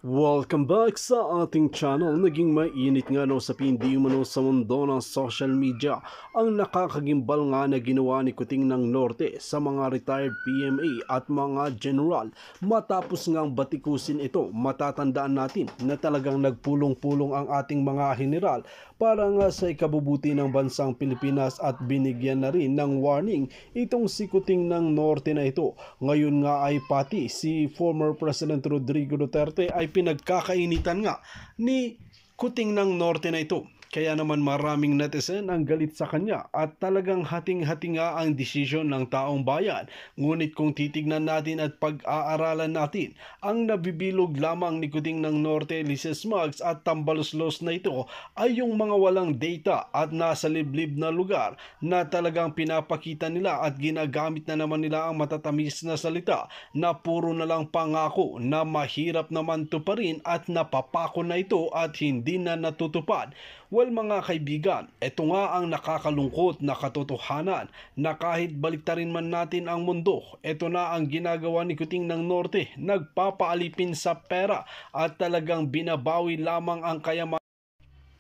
Welcome back sa ating channel. Naging mainit nga na usapin di umano sa mundo ng social media ang nakakagimbal nga na ginawa ni Kuting ng Norte sa mga retired PMA at mga general. Matapos ngang batikusin ito, matatandaan natin na talagang nagpulong-pulong ang ating mga general para nga sa ikabubuti ng bansang Pilipinas at binigyan na rin ng warning itong si Kuting ng Norte na ito. Ngayon nga ay pati si former President Rodrigo Duterte ay pinagkakainitan nga ni Kuting ng Norte na ito. Kaya naman maraming netizen ang galit sa kanya at talagang hating-hati nga ang desisyon ng taong bayan. Ngunit kung titignan natin at pag-aaralan natin, ang nabibilog lamang ni Kuting ng Norte, Lices Mags at Tambaluslos na ito ay yung mga walang data at nasa liblib na lugar na talagang pinapakita nila at ginagamit na naman nila ang matatamis na salita na puro na lang pangako na mahirap naman tuparin at napapako na ito at hindi na natutupad. Well mga kaibigan, ito nga ang nakakalungkot na katotohanan na kahit baliktarin man natin ang mundo, ito na ang ginagawa ni Kuting ng Norte, nagpapaalipin sa pera at talagang binabawi lamang ang kayamanan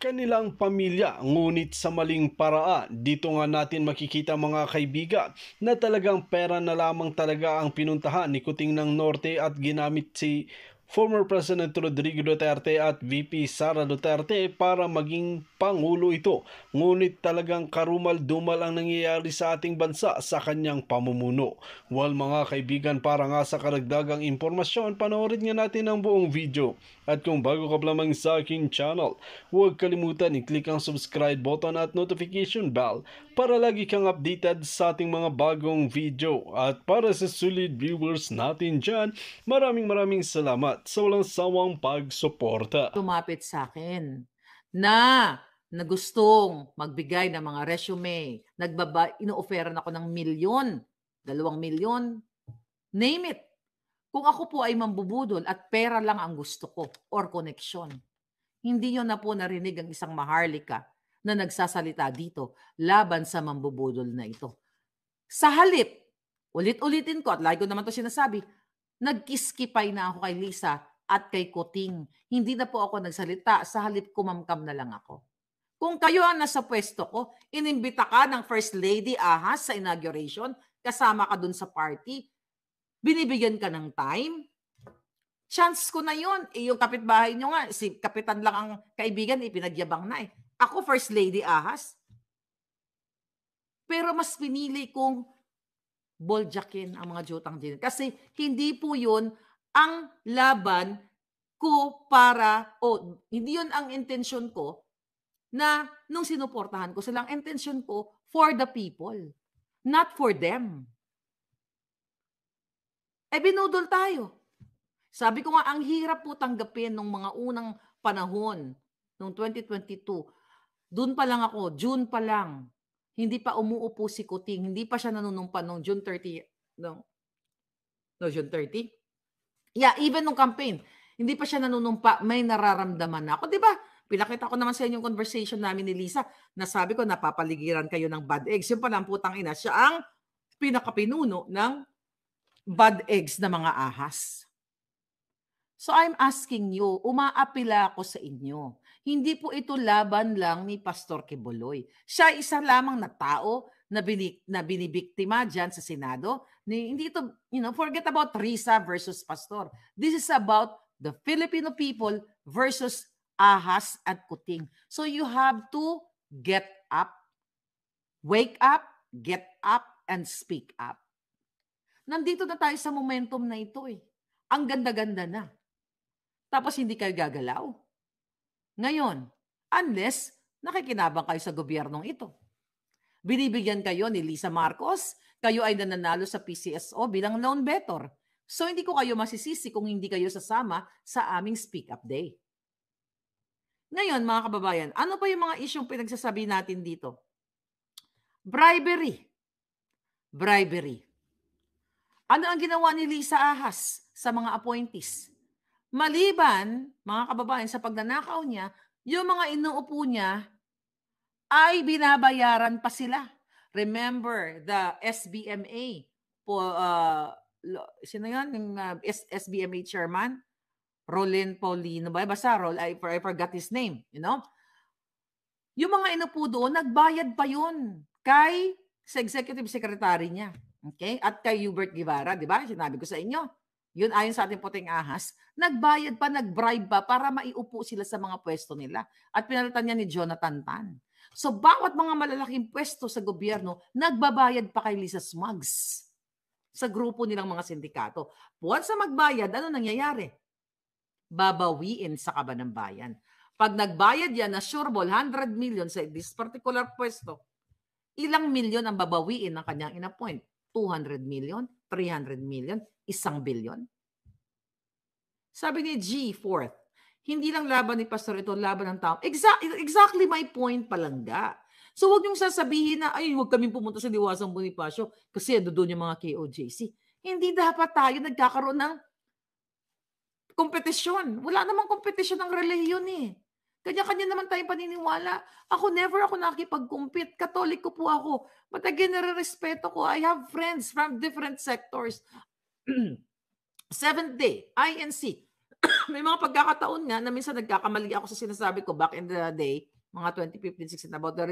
kanilang pamilya, ngunit sa maling paraan. Dito nga natin makikita mga kaibigan na talagang pera na lamang talaga ang pinuntahan ni Kuting ng Norte at ginamit si former President Rodrigo Duterte at VP Sara Duterte para maging pangulo ito. Ngunit talagang karumal-dumal ang nangyayari sa ating bansa sa kanyang pamumuno. Well mga kaibigan, para nga sa karagdagang impormasyon, panoorin nga natin ang buong video. At kung bago ka pa lamang sa aking channel, huwag kalimutan i-click ang subscribe button at notification bell para lagi kang updated sa ating mga bagong video. At para sa solid viewers natin dyan, maraming salamat sa walang sawang pagsuporta. Lumapit sa akin na gustong magbigay ng mga resume, ino-offeran ako ng 1,000,000, 2,000,000, name it. Kung ako po ay mambubudol at pera lang ang gusto ko or koneksyon, hindi yun na po narinig ang isang maharlika na nagsasalita dito laban sa mambubudol na ito. Sa halip, ulit-ulitin ko at lagi ko naman to sinasabi, nagkiskipay na ako kay Lisa at kay Kuting. Hindi na po ako nagsalita, sa halip kumamkam na lang ako. Kung kayo ang nasa pwesto ko, inimbita ka ng First Lady Ahas sa inauguration, kasama ka dun sa party, binibigyan ka ng time, chance ko na yun. Yung kapitbahay nyo nga, si Kapitan lang ang kaibigan, ipinagyabang na eh. Ako First Lady Ahas. Pero mas pinili kong boljakin ang mga jutang din. Kasi hindi po yun ang laban ko para, hindi yun ang intensyon ko na nung sinuportahan ko silang intensyon ko for the people, not for them. Binudol tayo. Sabi ko nga, ang hirap po tanggapin nung mga unang panahon, nung 2022. Doon pa lang ako, June pa lang. Hindi pa umuupo si Kuting, hindi pa siya nanunumpa noong June 30, June 30? Yeah, even nung campaign, hindi pa siya nanunumpa, may nararamdaman ako. Di ba? Pinakita ko naman sa inyo yung conversation namin ni Lisa, na sabi ko, napapaligiran kayo ng bad eggs. Yung palang putang ina, siya ang pinakapinuno ng bad eggs na mga ahas. So I'm asking you, umaapila ako sa inyo. Hindi po ito laban lang ni Pastor Kibuloy. Siya isa lamang na tao na binibiktima dyan sa Senado. Hindi ito, forget about Risa versus Pastor. This is about the Filipino people versus Ahas at Kuting. So you have to get up, wake up, get up, and speak up. Nandito na tayo sa momentum na ito eh. Ang ganda-ganda na. Tapos hindi kayo gagalaw. Ngayon, unless nakikinabang kayo sa gobyernong ito. Binibigyan kayo ni Lisa Marcos, kayo ay nananalo sa PCSO bilang lone vetor. So hindi ko kayo masisisi kung hindi kayo sasama sa aming Speak Up Day. Ngayon mga kababayan, ano pa yung mga isyong pinagsasabi natin dito? Bribery. Ano ang ginawa ni Lisa Ahas sa mga appointees? Maliban, mga kababayan, sa pagnanakaw niya, yung mga inuupo niya ay binabayaran pa sila. Remember, the SBMA, sino yan? Yung SBMA chairman? Rolin Paulino ba? Basta I forgot his name, you know? Yung mga inupo doon, nagbayad pa yun sa executive secretary niya. Okay? At kay Hubert Guevara, di ba? Sinabi ko sa inyo. Yun ayon sa ating puting ahas, nagbayad pa, nagbribe pa para maiupo sila sa mga pwesto nila. At pinalitan niya ni Jonathan Tan. So bawat mga malalaking pwesto sa gobyerno, nagbabayad pa kay Lisa Smugs sa grupo nilang mga sindikato. Once na magbayad, ano nangyayari? Babawiin sa kaban ng bayan. Pag nagbayad yan na sureball 100 million sa this particular pwesto, ilang milyon ang babawiin ng kanyang inappoint? 200 million, 300 million, 1 billion. Sabi ni G. Fourth, hindi lang laban ni Pastor ito, laban ng tao. Exactly my point, Palangga. So huwag niyong sasabihin na, ay, huwag kaming pumunta sa Diwasang Bonifacio kasi doon yung mga KOJC. Hindi dapat tayo nagkakaroon ng kompetisyon. Wala namang kompetisyon ng relihiyon eh. Kanya-kanya naman tayong paniniwala. Never ako nakikipag-compete. Katoliko po ako. But again, nare-respeto ko. I have friends from different sectors. Seventh Day, INC. May mga pagkakataon nga na minsan nagkakamali ako sa sinasabi ko back in the day, mga 2015-16, about the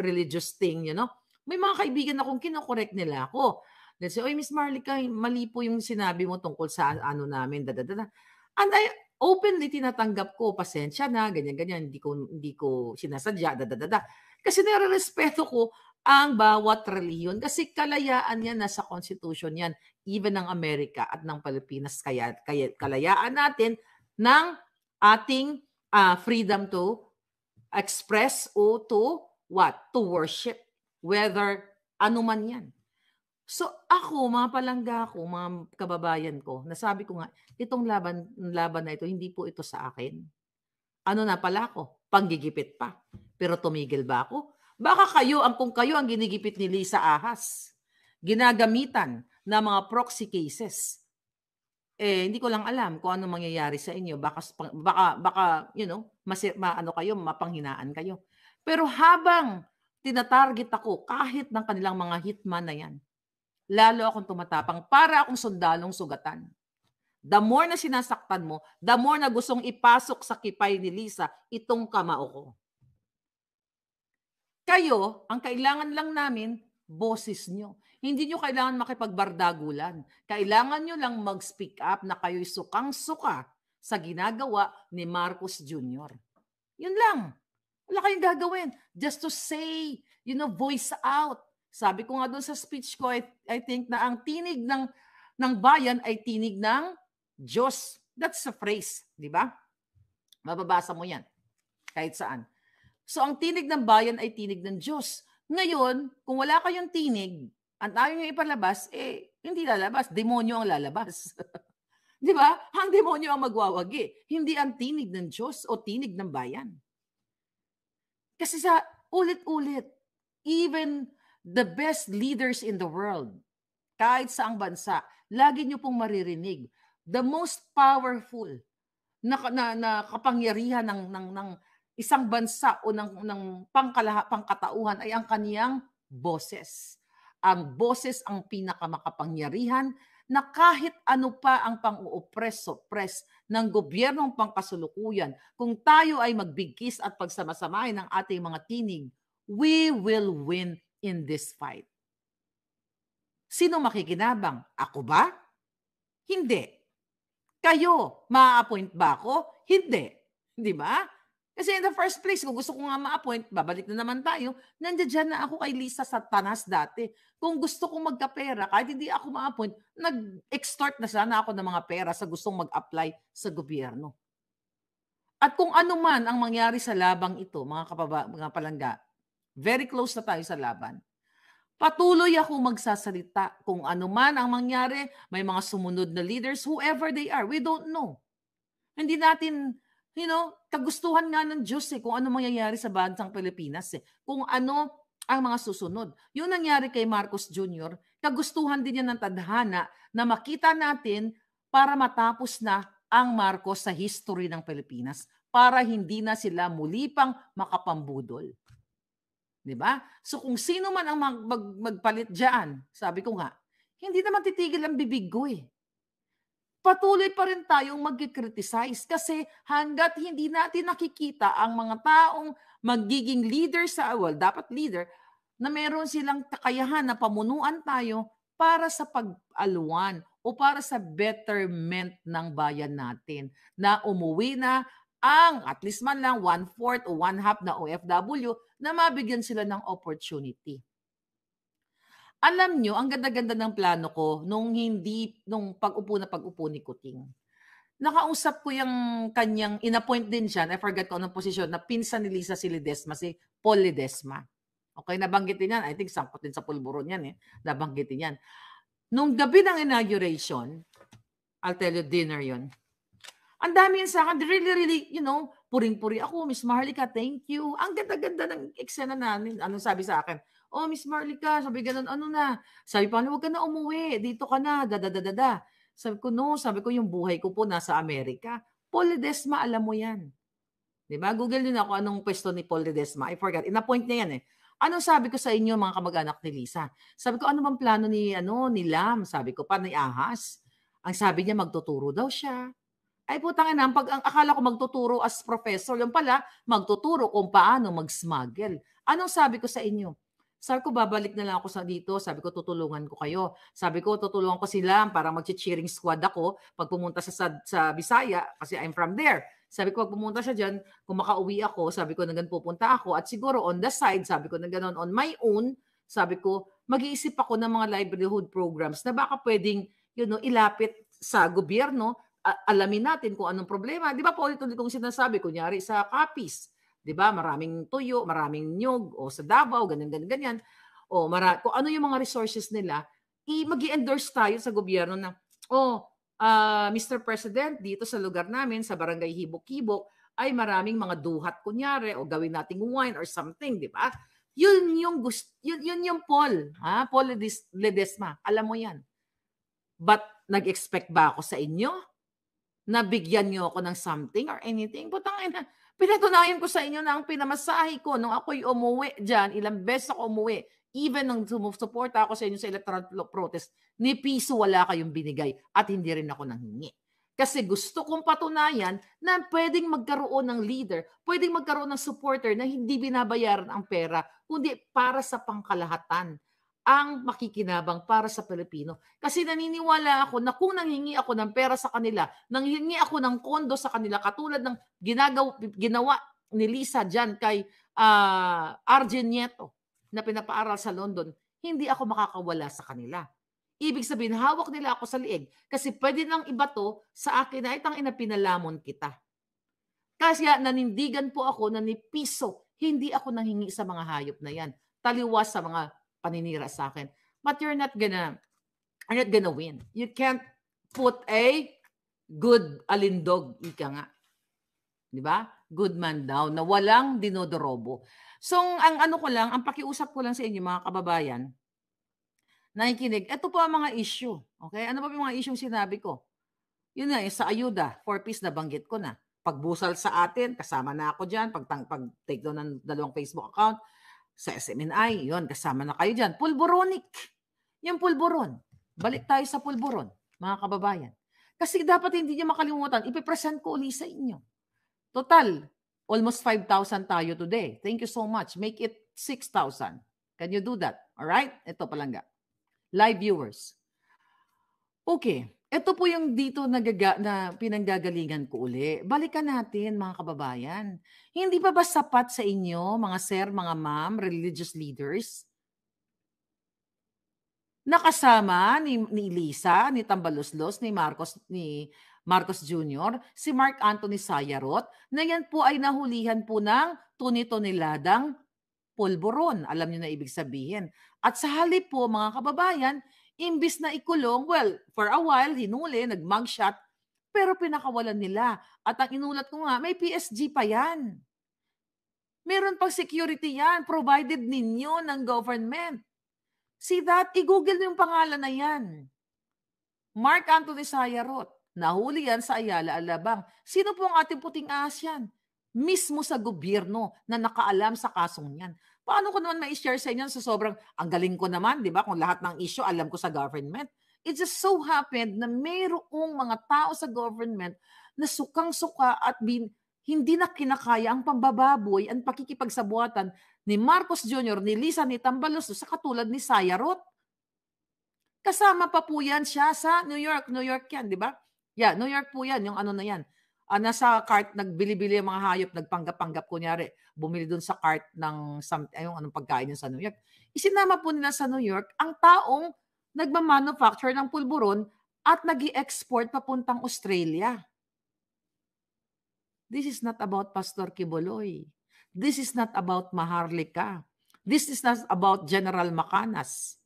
religious thing, you know. May mga kaibigan akong kinokorek nila ako. Let's say, oy, Miss Marlica, mali po yung sinabi mo tungkol sa ano namin, dadadada. And I openly tinatanggap ko, pasensya na, ganyan-ganyan, hindi ko sinasadya, dadadada. Kasi nare-respeto ko ang bawat relihiyon kasi kalayaan yan nasa Constitution yan, even ng Amerika at ng Pilipinas. Kaya kalayaan natin ng ating freedom to express o to what? To worship. Whether ano man yan. So ako, mga palangga ko, mga kababayan ko, nasabi ko nga, itong laban na ito, hindi po ito sa akin. Ano na pala ako? Panggigipit pa. Pero tumigil ba ako? Baka kung kayo ang ginigipit ni Lisa Ahas, ginagamitan na mga proxy cases, hindi ko lang alam kung ano mangyayari sa inyo. Baka you know, mapanghinaan kayo. Pero habang tinatarget ako kahit ng kanilang mga hitman na yan, lalo akong tumatapang para akong sundalong sugatan. The more na sinasaktan mo, the more na gustong ipasok sa kipay ni Lisa itong kamao ko. Kayo, ang kailangan lang namin, boses nyo. Hindi nyo kailangan makipagbardagulan. Kailangan nyo lang mag-speak up na kayo'y sukang-suka sa ginagawa ni Marcos Jr. Yun lang. Wala kayong gagawin. Just to say, you know, voice out. Sabi ko nga doon sa speech ko, I think na ang tinig ng bayan ay tinig ng Diyos. That's a phrase, di ba? Mababasa mo yan kahit saan. So ang tinig ng bayan ay tinig ng Diyos. Ngayon, kung wala kayong tinig, at ayaw nyo ipalabas, hindi lalabas. Demonyo ang lalabas. Di ba? Ang demonyo ang magwawagi. Hindi ang tinig ng Diyos o tinig ng bayan. Kasi sa ulit-ulit, even the best leaders in the world, kahit saang bansa, lagi nyo pong maririnig, the most powerful na kapangyarihan ng isang bansa o ng pangkatauhan ay ang kaniyang boses. Ang boses ang pinakamakapangyarihan na kahit ano pa ang pang-uoppress ng gobyernong pangkasulukuyan, kung tayo ay magbigkis at pagsamasamahin ng ating mga tinig, we will win in this fight. Sino makikinabang? Ako ba? Hindi. Kayo, ma-appoint ba ako? Hindi. Di ba? Kasi in the first place, kung gusto ko nga ma-appoint, babalik na naman tayo, nandiyan na ako kay Lisa sa Tanas dati. Kung gusto kong magkapera, kahit hindi ako ma-appoint, nag-extort na sana ako ng mga pera sa gustong mag-apply sa gobyerno. At kung ano man ang mangyari sa labang ito, mga palangga, very close na tayo sa laban. Patuloy ako magsasalita. Kung ano man ang mangyari, may mga sumunod na leaders, whoever they are, we don't know. Hindi natin, you know, kagustuhan nga ng Diyos kung ano mangyayari sa bansang Pilipinas kung ano ang mga susunod. Yung nangyari kay Marcos Jr., kagustuhan din yan ng tadhana na makita natin para matapos na ang Marcos sa history ng Pilipinas para hindi na sila muli pang makapambudol. Diba? So kung sino man ang magpalit dyan, sabi ko nga, hindi naman titigil ang bibig ko patuloy pa rin tayong mag-criticize kasi hangga't hindi natin nakikita ang mga taong magiging leader dapat leader, na meron silang kakayahan na pamunuan tayo para sa pag-aluan o para sa betterment ng bayan natin, na umuwi na ang at least man lang 1/4 o 1/2 na OFW na mabigyan sila ng opportunity. Alam nyo, ang ganda-ganda ng plano ko nung pag-upo ni Kuting. Nakausap ko yung kanyang, inappoint din siya, I forgot ko anong posisyon, na pinsan ni Lisa si Ledesma, si Paul Ledesma. Okay, nabanggitin yan. I think sangkot din sa pulburon yan eh. Nabanggitin yan. Nung gabi ng inauguration, I'll tell you, dinner yon. Ang dami yan sa akin. Really, puring-puri ako. Miss Marlica, thank you. Ang ganda-ganda ng eksena namin. Anong sabi sa akin? Oh, Miss Marlica, sabi ganun, ano na? Sabi pa, huwag ka na umuwi. Dito ka na, dadadadada. Sabi ko, no. Sabi ko, yung buhay ko po nasa Amerika. Paul Ledesma, alam mo yan. Diba? Google din ako anong pwesto ni Paul Ledesma. I forgot. Ina-point niya yan eh. Anong sabi ko sa inyo, mga kamag-anak ni Lisa? Sabi ko, ano bang plano ni Lam? Sabi ko pa, ni Ahas. Ang sabi niya, magtuturo daw siya. Ay putang ina, ang akala ko magtuturo as professor, yung pala, magtuturo kung paano mag-smuggle. Anong sabi ko sa inyo? Sabi ko, babalik na lang ako dito. Sabi ko, tutulungan ko kayo. Sabi ko, tutulungan ko sila para mag-cheering squad ako pag pumunta sa Bisaya, kasi I'm from there. Sabi ko, pag pumunta siya dyan, kung makauwi ako, sabi ko, nagan pupunta ako. At siguro on the side, sabi ko, na ganon, on my own, sabi ko, mag-iisip ako ng mga livelihood programs na baka pwedeng, ilapit sa gobyerno, alamin natin kung anong problema. Di ba, paulit-ulit kong sinasabi, kunyari sa Capiz, di ba, maraming tuyo, maraming nyug, o sa Davao, ganyan. O kung ano yung mga resources nila, mag-i-endorse tayo sa gobyerno na, Mr. President, dito sa lugar namin, sa barangay Hibok-Hibok, ay maraming mga duhat, kunyari, o gawin nating wine or something, di ba? Yun yung Paul, Paul Ledesma, alam mo yan. But nag-expect ba ako sa inyo? Nabigyan niyo ako ng something or anything? Putangina, pinatunayan ko sa inyo na ang pinamasahe ko nung ako'y umuwi dyan, ilang beses ako umuwi, even nung sumusuporta ako sa inyo sa electoral protest, ni piso wala kayong binigay at hindi rin ako nanghingi. Kasi gusto kong patunayan na pwedeng magkaroon ng leader, pwedeng magkaroon ng supporter na hindi binabayaran ang pera, kundi para sa pangkalahatan ang makikinabang para sa Pilipino. Kasi naniniwala ako na kung nanghingi ako ng pera sa kanila, nanghingi ako ng kondo sa kanila, katulad ng ginawa ni Lisa dyan kay Arjen Nieto na pinapaaral sa London, hindi ako makakawala sa kanila. Ibig sabihin, hawak nila ako sa liig kasi pwede nang ibato sa akin na itang pinalamonkita. Kasi nanindigan po ako na ni piso, hindi ako nanghingi sa mga hayop na yan. Taliwas sa mga paninira sa akin. But you're not gonna win. You can't put a good alindog, ika nga. Di ba? Good man down, na walang dinodorobo. So, ang pakiusap ko lang sa inyo, mga kababayan, nakikinig, ito po ang mga issue. Okay? Ano pa yung mga issue sinabi ko? Yun na, sa ayuda, 4 piece na banggit ko na. Pagbusal sa atin, kasama na ako dyan. Pag-take down ng 2 Facebook account, sa SMNI, yun, kasama na kayo dyan. Pulboronic. Yung pulboron. Balik tayo sa pulboron, mga kababayan. Kasi dapat hindi niyo makalimutan, ipipresent ko ulit sa inyo. Total, almost 5,000 tayo today. Thank you so much. Make it 6,000. Can you do that? Alright? Ito palangga. Live viewers. Okay. Ito po yung dito na pinanggagalingan ko uli. Balikan natin, mga kababayan. Hindi ba sapat sa inyo, mga sir, mga ma'am, religious leaders, nakasama ni Lisa, ni Tambaloslos, ni Marcos Jr., si Mark Anthony Sayarot, na yan po ay nahulihan po ng tuni-toniladang pulburon. Alam niyo na ibig sabihin. At sa halip po, mga kababayan, imbis na ikulong, well, for a while, hinuli, nag-mugshot, pero pinakawalan nila. At ang inulat ko nga, may PSG pa yan. Meron pang security yan, provided ninyo ng government. See that? I-google yung pangalan na yan. Mark Anthony Sayarot. Nahuli yan sa Ayala, Alabang. Sino po ang ating puting ahas yan? Mismo sa gobyerno na nakaalam sa kasong yan. Paano ko naman ma-share sa inyo sa sobrang, ang galing ko naman, di ba? Kung lahat ng issue alam ko sa government. It just so happened na mayroong mga tao sa government na sukang-suka at hindi na kinakaya ang pambababoy at pakikipagsabuatan ni Marcos Jr., ni Lisa, ni Tambaloslos, sa katulad ni Sayarot. Kasama pa po yan siya sa New York. New York yan, di ba? Yeah, New York po yan, yung ano na yan. Nasa cart, nagbili-bili yung mga hayop, nagpanggap-panggap, kunyari, bumili dun sa cart ng yung anong pagkain yun sa New York. Isinama po nila sa New York ang taong nagmamanufacture ng pulburon at nag-i-export papuntang Australia. This is not about Pastor Quiboloy. This is not about Maharlika. This is not about General Macanas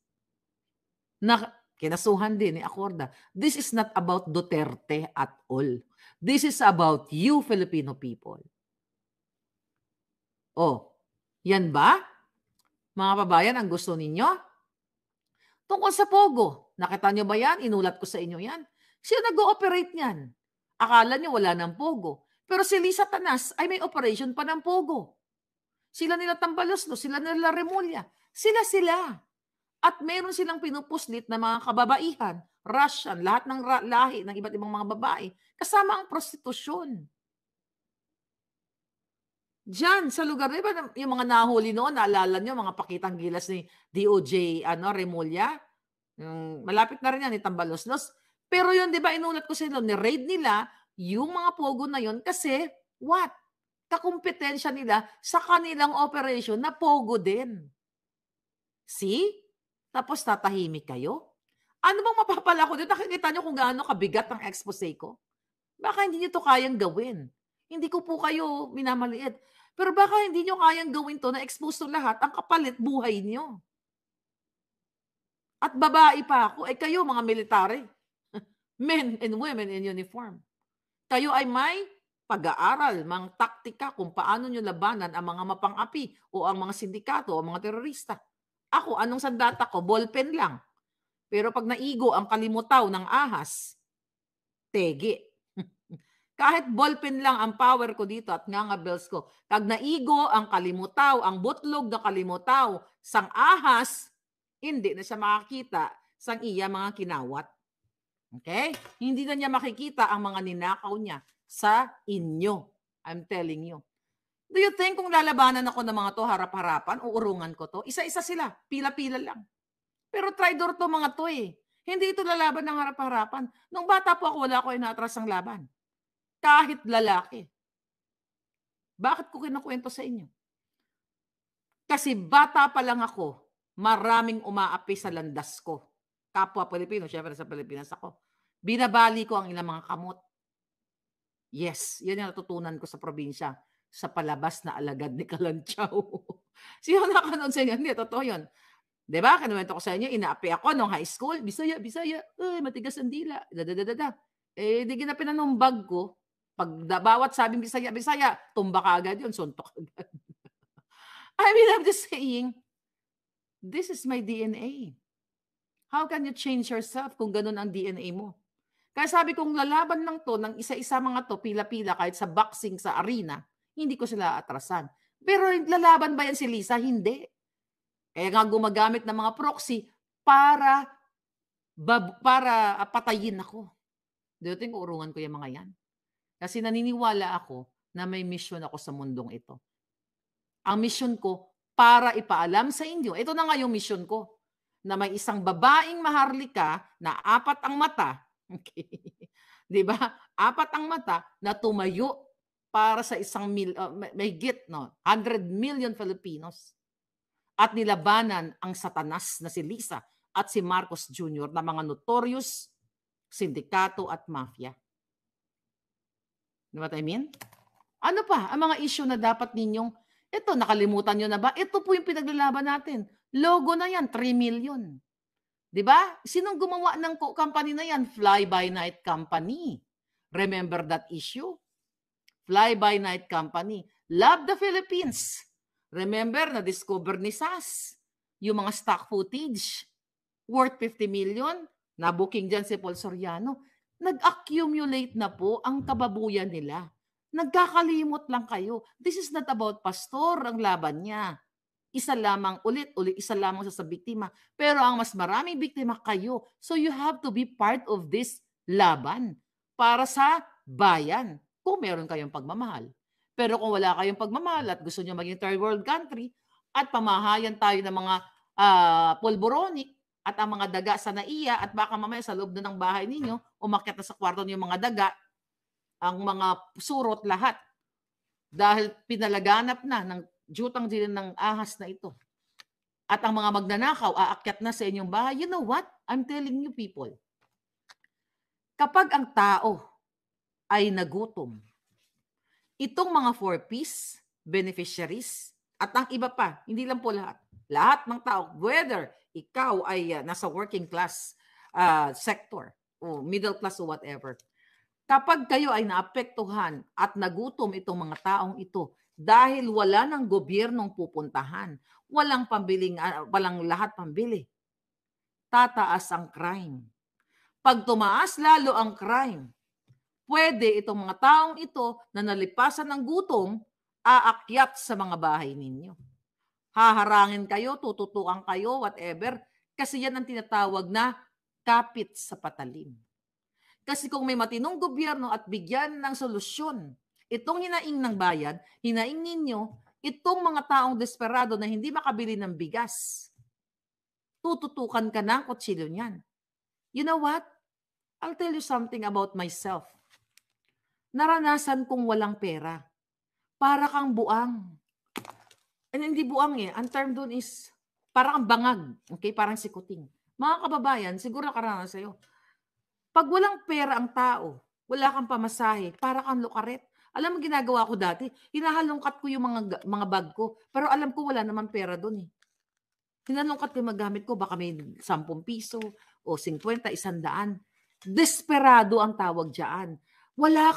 na kinasuhan din ni Acorda. This is not about Duterte at all. This is about you, Filipino people. Oh, yan ba? Mga babayan, ang gusto ninyo? Tungkol sa Pogo, nakita nyo ba yan? Inulat ko sa inyo yan. Sino nag-ooperate niyan? Akala nyo wala ng Pogo. Pero si Lisa Tanas ay may operation pa ng Pogo. Sila nila Tambaloslos, sila nila Remulla. Sila. At meron silang pinupuslit na mga kababaihan, Russian, lahat ng lahi ng iba't ibang mga babae, kasama ang prostitusyon. Diyan, sa lugar, di ba, yung mga nahuli noon, naalala nyo, mga pakitang gilas ni DOJ, Remulla, malapit na rin yan ni Tambaloslos. Pero yun, di ba, inulat ko sa inyo, ni-raid nila yung mga Pogo na yun kasi, what? Kakumpetensya nila sa kanilang operation na Pogo din. See? Tapos tatahimik kayo? Ano bang mapapala ko dito? Nakikita nyo kung gaano kabigat ang expose ko? Baka hindi nyo to kayang gawin. Hindi ko po kayo minamaliit. Pero baka hindi nyo kayang gawin to na expose to lahat, ang kapalit buhay nyo. At babae pa ako. Kayo mga military. Men and women in uniform. Kayo ay may pag-aaral, mga taktika kung paano nyo labanan ang mga mapang-api o ang mga sindikato o mga terorista. Ako, anong sandata ko? Ballpen lang. Pero pag naigo ang kalimutaw ng ahas, tege. Kahit ballpen lang ang power ko dito at nga bells ko. Pag naigo ang kalimutaw, ang butlog na kalimutaw sang ahas, hindi na siya makakita sang iya mga kinawat. Okay? Hindi na niya makikita ang mga ninakaw niya sa inyo. I'm telling you. Do you think kung lalabanan ako ng mga to harap-harapan, uurungan ko to? Isa-isa sila, pila-pila lang. Pero traitor to mga to eh. Hindi ito lalaban ng harap-harapan. Nung bata po ako, wala ko inaatras ng laban. Kahit lalaki. Bakit ko kinukwento sa inyo? Kasi bata pa lang ako, maraming umaapi sa landas ko. Kapwa Pilipino, syempre sa Pilipinas ako. Binabali ko ang ilang mga kamot. Yes, yan yung natutunan ko sa probinsya. Sa palabas na alagad ni Kalanchaw. Sino nakanood sa inyo? Hindi, totoo yun. Diba? Kinuwento ko sa inyo, inaapi ako nung high school. Bisaya. Ay, matigas ang dila. Di ginapin na nung bag ko. Pag bawat sabing Bisaya, tumba ka agad yun, suntok agad. I mean, I'm just saying, this is my DNA. How can you change yourself kung ganun ang DNA mo? Kaya sabi kong lalaban lang to ng isa-isa mga to, pila-pila, kahit sa boxing, sa arena, hindi ko sila atrasan. Pero lalaban ba yan si Lisa? Hindi. Kaya nga gumagamit ng mga proxy para patayin ako. Do you think urungan ko yung mga yan? Kasi naniniwala ako na may mission ako sa mundong ito. Ang mission ko para ipaalam sa inyo. Ito na nga yung mission ko. Na may isang babaeng maharlika na 4 ang mata. Okay. Di ba? 4 ang mata na tumayo para sa may 100 million Filipinos. At nilabanan ang satanas na si Lisa at si Marcos Jr. na mga notorious sindikato at mafia. You know what I mean? Ano pa ang mga issue na dapat ninyong, ito, nakalimutan nyo na ba? Ito po yung pinaglalaban natin. Logo na yan, 3 million. Diba? Sinong gumawa ng company na yan? Fly-by-night company. Remember that issue? Fly-by-night company. Love the Philippines. Remember, na-discover ni SAS yung mga stock footage worth 50 million. Na-booking dyan si Paul Soriano. Nag-accumulate na po ang kababuyan nila. Nagkakalimot lang kayo. This is not about pastor ang laban niya. Isa lamang ulit-ulit, isa lamang sa biktima. Pero ang mas maraming biktima kayo. So you have to be part of this laban para sa bayan kung meron kayong pagmamahal. Pero kung wala kayong pagmamahal at gusto nyo maging third world country at pamahayan tayo ng mga polboronic at ang mga daga sa naiya at baka mamaya sa loob na ng bahay ninyo, umakyat na sa kwarto niyo yung mga daga, ang mga surot lahat dahil pinalaganap na ng jutang din ng ahas na ito. At ang mga magnanakaw aakyat na sa inyong bahay. You know what? I'm telling you people, kapag ang tao ay nagutom, itong mga 4Ps, beneficiaries, at ang iba pa, hindi lang po lahat ng tao, whether ikaw ay nasa working class sector o middle class o whatever, kapag kayo ay naapektuhan at nagutom itong mga taong ito dahil wala ng gobyernong pupuntahan, walang lahat pambili, tataas ang crime. Pag tumaas lalo ang crime, pwede itong mga taong ito na nalipasan ng gutom, aakyat sa mga bahay ninyo. Haharangin kayo, tututukan kayo, whatever, kasi yan ang tinatawag na kapit sa patalim. Kasi kung may matinong gobyerno at bigyan ng solusyon, itong hinaing ng bayan, hinaing ninyo, itong mga taong desperado na hindi makabili ng bigas, tututukan ka ng kutsilyo niyan. You know what? I'll tell you something about myself. Naranasan kong walang pera. Para kang buang. And hindi buang Ang term doon is parang bangag. Okay? Parang sikuting. Mga kababayan, siguro karanasan sa'yo. Pag walang pera ang tao, wala kang pamasahe, para kang lukaret. Alam mo ginagawa ko dati? Hinahalongkat ko yung mga bag ko. Pero alam ko wala naman pera doon Hinalongkat ko yung magamit ko. Baka may 10 piso o 50, 100. Desperado ang tawag diyan. Wala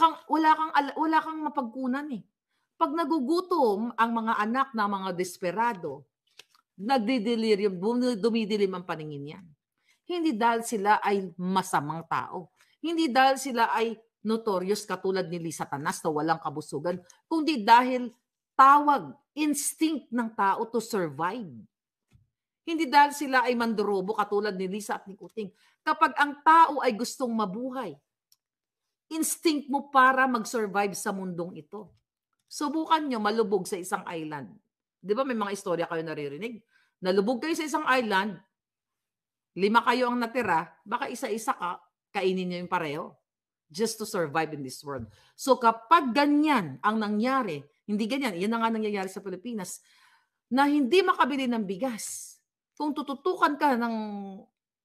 kang mapagkunan Pag nagugutom ang mga anak ng mga desperado, nagdidelirium, dumidilim ang paningin yan. Hindi dahil sila ay masamang tao. Hindi dahil sila ay notorious katulad ni Satanas na walang kabusugan, kundi dahil tawag, instinct ng tao to survive. Hindi dahil sila ay mandorobo katulad ni Lisa at ni Kuting. Kapag ang tao ay gustong mabuhay, instinct mo para mag-survive sa mundong ito. Subukan nyo malubog sa isang island. Di ba may mga istorya kayo naririnig? Nalubog kayo sa isang island, 5 kayo ang natira, baka isa-isa kainin nyo yung pareho just to survive in this world. So kapag ganyan ang nangyari, hindi ganyan, yan na nga nangyayari sa Pilipinas, na hindi makabili ng bigas, kung tututukan ka ng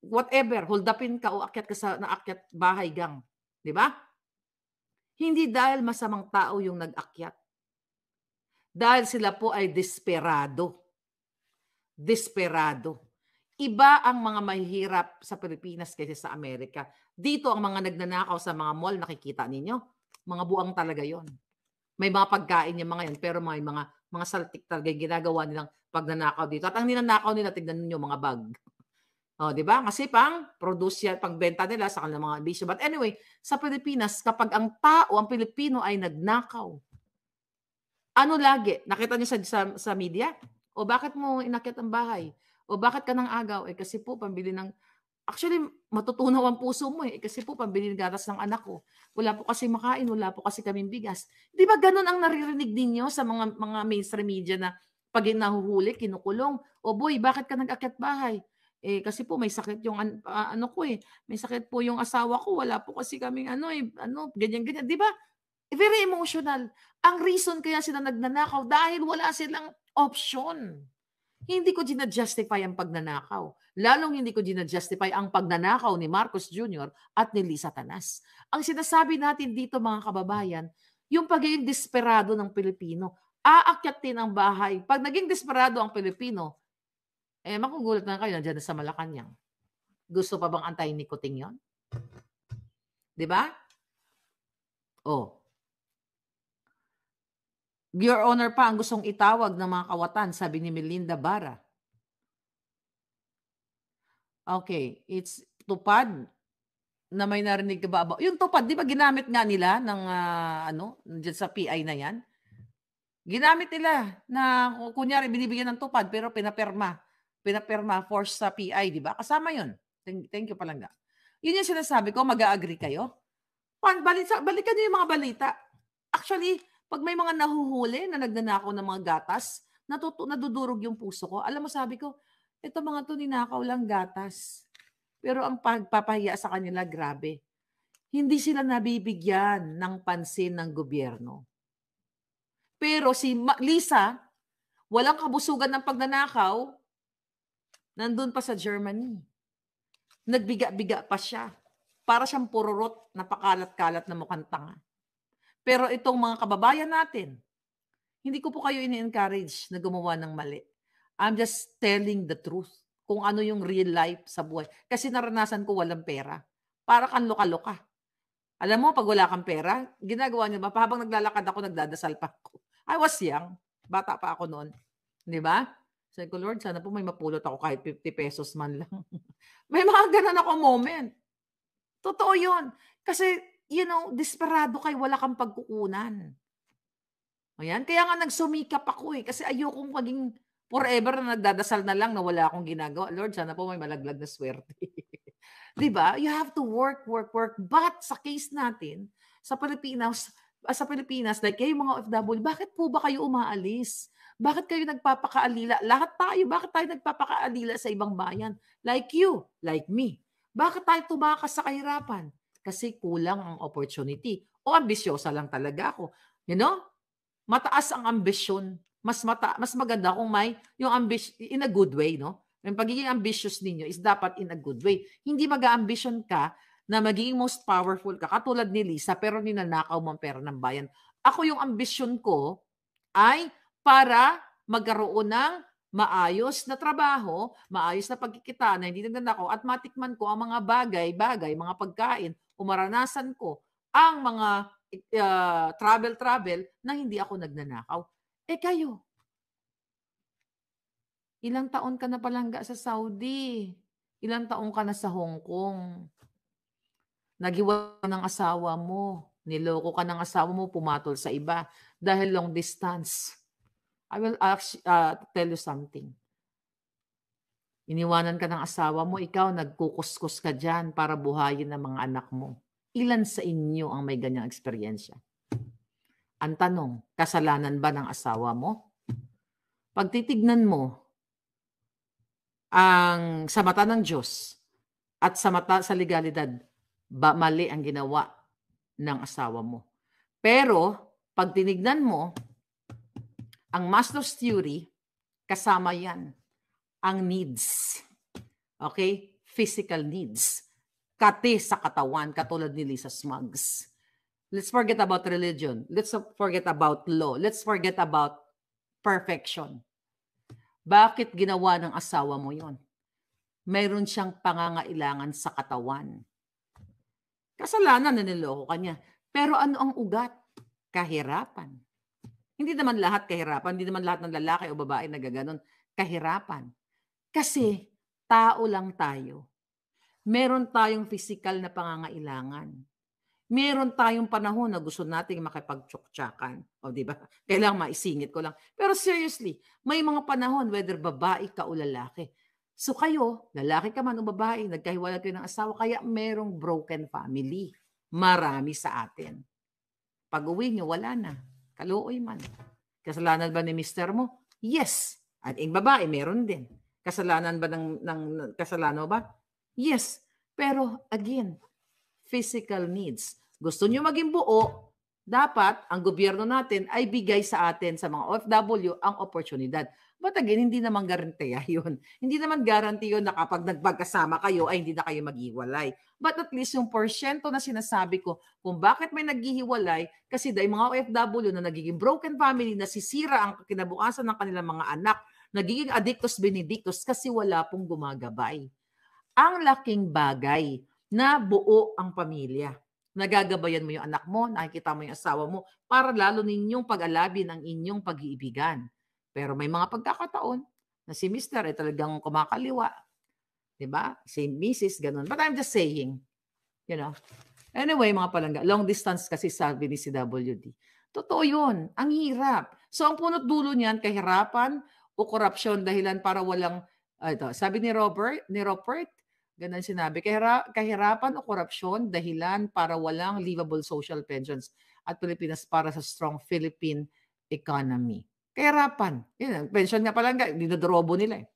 whatever, holdupin ka o akyat ka sa naakyat bahay gang, di ba? Hindi dahil masamang tao yung nag-akyat. Dahil sila po ay desperado. Desperado. Iba ang mga mahihirap sa Pilipinas kaysa sa Amerika. Dito ang mga nagnanakaw sa mga mall, nakikita ninyo, mga buang talaga yon. May mga pagkain yung mga yan, pero may mga saltik talaga yung ginagawa nilang pagnanakaw dito. At ang ninanakaw nila, tignan niyo mga bag. Di ba? Kasi produce yan, pagbenta nila sa kanilang mga bisyo. But anyway, sa Pilipinas, kapag ang tao, ang Pilipino ay nagnakaw, ano lagi? Nakita niyo sa media? O bakit mo inakyat ang bahay? O bakit ka nang agaw? Kasi po, pambili ng... Actually, matutunaw ang puso mo kasi po, pambili ng gatas ng anak ko. Wala po kasi makain, wala po kasi kaming bigas. Di ba ganun ang naririnig ninyo sa mga mainstream media na pag nahuhuli, kinukulong? O boy, bakit ka nag-akyat bahay? Kasi po may sakit yung may sakit po yung asawa ko, wala po kasi kaming ganyan-ganyan. Di ba? Very emotional. Ang reason kaya sila nagnanakaw dahil wala silang option. Hindi ko ginajustify ang pagnanakaw. Lalong hindi ko ginajustify ang pagnanakaw ni Marcos Jr. at ni Lisa Tanas. Ang sinasabi natin dito mga kababayan, yung pagiging desperado ng Pilipino, aakyatin ang bahay. Pag naging desperado ang Pilipino, makugulat na kayo, nandiyan na sa Malacanang. Gusto pa bang antayin ni Kuting yun? Diba? Your Honor pa ang gustong itawag ng mga kawatan, sabi ni Melinda Bara. Okay, it's tupad na may narinig ka ba? Yung tupad, di ba ginamit nga nila ng dyan sa PI na yan? Ginamit nila na kunyari binibigyan ng tupad pero pinaperma force sa PI, 'di ba? Kasama 'yun. Thank you Palangga. 'Yun yung sinasabi ko, mag-a-agree kayo? Balikan niyo yung mga balita. Actually, 'pag may mga nahuhuli na nagnanakaw ng mga gatas, nadudurog yung puso ko. Alam mo sabi ko, "Eto mga 'to ninakaw lang gatas." Pero ang pagpapahiya sa kanila grabe. Hindi sila nabibigyan ng pansin ng gobyerno. Pero si Lisa, walang kabusugan ng pagnanakaw, nandun pa sa Germany. Nagbiga-biga pa siya. Para siyang pururot na pakalat-kalat na mukhang tanga. Pero itong mga kababayan natin, hindi ko po kayo ini-encourage na gumawa ng mali. I'm just telling the truth kung ano yung real life sa buhay. Kasi naranasan ko walang pera. Para kang loka-loka. Alam mo, pag wala kang pera, ginagawa niyo ba? Habang naglalakad ako, nagdadasal pa ako. I was young. Bata pa ako noon. Di ba? Sabi ko, Lord, sana po may mapulot ako kahit 50 pesos man lang. May mga ganun ako moment. Totoo yun. Kasi, desperado kayo, wala kang pagkukunan. Ayan, kaya nga nagsumikap ako kasi ayokong maging forever na nagdadasal na lang na wala akong ginagawa. Lord, sana po may malaglag na swerte. 'Di ba? You have to work, work, work. But sa case natin, sa Pilipinas, like kayo mga OFW, bakit po ba kayo umaalis? Bakit kayo nagpapakaalila? Lahat tayo, bakit tayo nagpapakaalila sa ibang bayan? Like you, like me. Bakit tayo tumakas sa kahirapan? Kasi kulang ang opportunity. O ambisyosa lang talaga ako. You know? Mataas ang ambisyon. Mas maganda kung may yung in a good way, no? Yung pagiging ambitious ninyo is dapat in a good way. Hindi mag-a-ambition ka na magiging most powerful ka, katulad ni Lisa, pero ninanakaw mo ang pera ng bayan. Ako yung ambisyon ko ay para magkaroon ng maayos na trabaho, maayos na pagkikita na hindi nagnanakaw at matikman ko ang mga bagay, mga pagkain, o maranasan ko ang mga travel na hindi ako nagnanakaw. Kayo, ilang taon ka na Palangga sa Saudi? Ilang taon ka na sa Hong Kong? Naghiwalay ng asawa mo. Niloko ka ng asawa mo, pumatol sa iba dahil long distance. I will tell you something. Iniwanan ka ng asawa mo, ikaw nagkukuskus ka dyan para buhayin ng mga anak mo. Ilan sa inyo ang may ganyang eksperyensya? Ang tanong, kasalanan ba ng asawa mo? Pag titignan mo sa mata ng Diyos at sa legalidad, mali ang ginawa ng asawa mo. Pero, pag tinignan mo, ang Maslow's theory, kasama yan. Ang needs. Okay? Physical needs. Kati sa katawan, katulad ni Lisa Smugs. Let's forget about religion. Let's forget about law. Let's forget about perfection. Bakit ginawa ng asawa mo yon? Mayroon siyang pangangailangan sa katawan. Kasalanan na niloko ka niya. Pero ano ang ugat? Kahirapan. Hindi naman lahat kahirapan. Hindi naman lahat ng lalaki o babae nagaganon. Kahirapan. Kasi tao lang tayo. Meron tayong physical na pangangailangan. Meron tayong panahon na gusto nating makipagtsuktsakan. O di ba? Kailangan maisingit ko lang. Pero seriously, may mga panahon whether babae ka o lalaki. So kayo, lalaki ka man o babae, nagkahiwalay kayo ng asawa, kaya merong broken family. Marami sa atin. Pag uwi nyo, wala na. Kaluoy man. Kasalanan ba ni mister mo? Yes. At yung babae, meron din. Kasalanan ba kasalanan ba? Yes. Pero again, physical needs. Gusto nyo maging buo, dapat ang gobyerno natin ay bigay sa atin, sa mga OFW, ang oportunidad. But again, hindi naman garantiya yun. Hindi naman garanti yun na kapag nagpagkasama kayo ay hindi na kayo maghiwalay. But at least yung porsyento na sinasabi ko kung bakit may naghihiwalay, kasi dahil mga OFW na nagiging broken family, nasisira ang kinabukasan ng kanilang mga anak, nagiging addictus benedictus kasi wala pong gumagabay. Ang laking bagay na buo ang pamilya. Nagagabayan mo yung anak mo, nakikita mo yung asawa mo, para lalo ninyong pag-alabin ang inyong pag-iibigan. Pero may mga pagkakataon na si Mr. ay talagang kumakaliwa. Diba? Si Mrs. ganun. But I'm just saying, Anyway, mga palangga, long distance kasi sabi ni CWD. Totoo yun, ang hirap. So ang punot dulo niyan, kahirapan o korupsyon dahilan para walang, ito, sabi ni Robert, ganun sinabi, kahirapan o korupsyon dahilan para walang livable social pensions at Pilipinas para sa strong Philippine economy. Kahirapan. Yun, pension nga palangga, dinodrobo nila eh.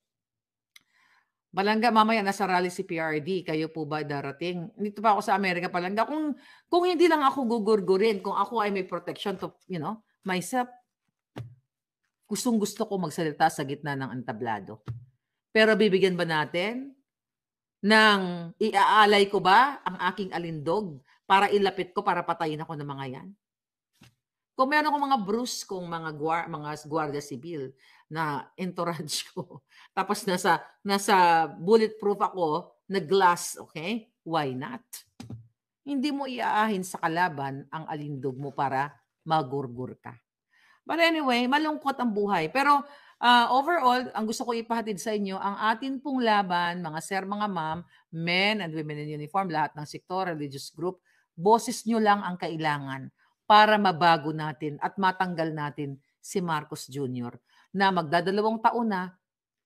Palangga, mamaya nasa rally si PRD, kayo po ba darating? Dito pa ako sa Amerika palangga. Kung hindi lang ako gugurgurin, kung ako ay may protection to, myself, gustong-gusto ko magsalita sa gitna ng entablado. Pero bibigyan ba natin ng iaalay ko ba ang aking alindog para ilapit ko para patayin ako ng mga yan? Kung meron akong mga bruise kung mga gwardiya sibil na entourage ko, tapos nasa bulletproof ako na glass, okay? Why not? Hindi mo iaahin sa kalaban ang alindog mo para magurgur ka. But anyway, malungkot ang buhay. Pero overall, ang gusto ko ipahatid sa inyo, ang atin pong laban, mga sir, mga ma'am, men and women in uniform, lahat ng sektor, religious group, boses nyo lang ang kailangan para mabago natin at matanggal natin si Marcos Jr. na magdadalawang taon na,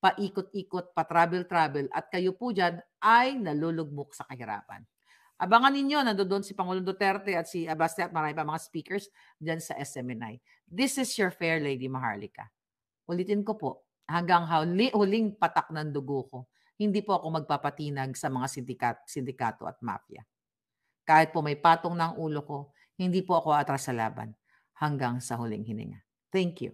paikot-ikot, pa-travel-travel, at kayo po dyan ay nalulugmok sa kahirapan. Abangan ninyo, nandoon si Pangulong Duterte at si Abaste at marami pa mga speakers dyan sa SMNI. This is your fair lady, Maharlika. Ulitin ko po, hanggang huling patak ng dugo ko, hindi po ako magpapatinag sa mga sindikato at mafia. Kahit po may patong ng ulo ko, hindi po ako atras sa laban hanggang sa huling hininga. Thank you.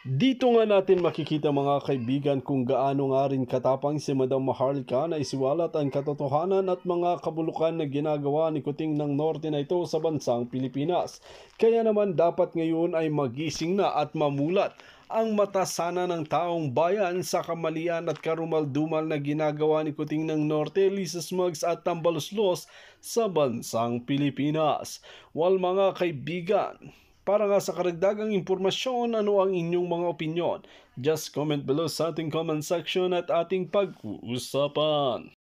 Dito nga natin makikita mga kaibigan kung gaano nga rin katapang si Madam Maharlika na isiwalat ang katotohanan at mga kabulukan na ginagawa ni Kuting ng Norte na ito sa bansang Pilipinas. Kaya naman dapat ngayon ay magising na at mamulat ang mata sana ng taong bayan sa kamalian at karumaldumal na ginagawa ni Kuting ng Norte, Lisa Smugs at Tambaluslos sa bansang Pilipinas. Well mga kaibigan, para nga sa karagdagang impormasyon, ano ang inyong mga opinyon? Just comment below sa ating comment section at ating pag-uusapan.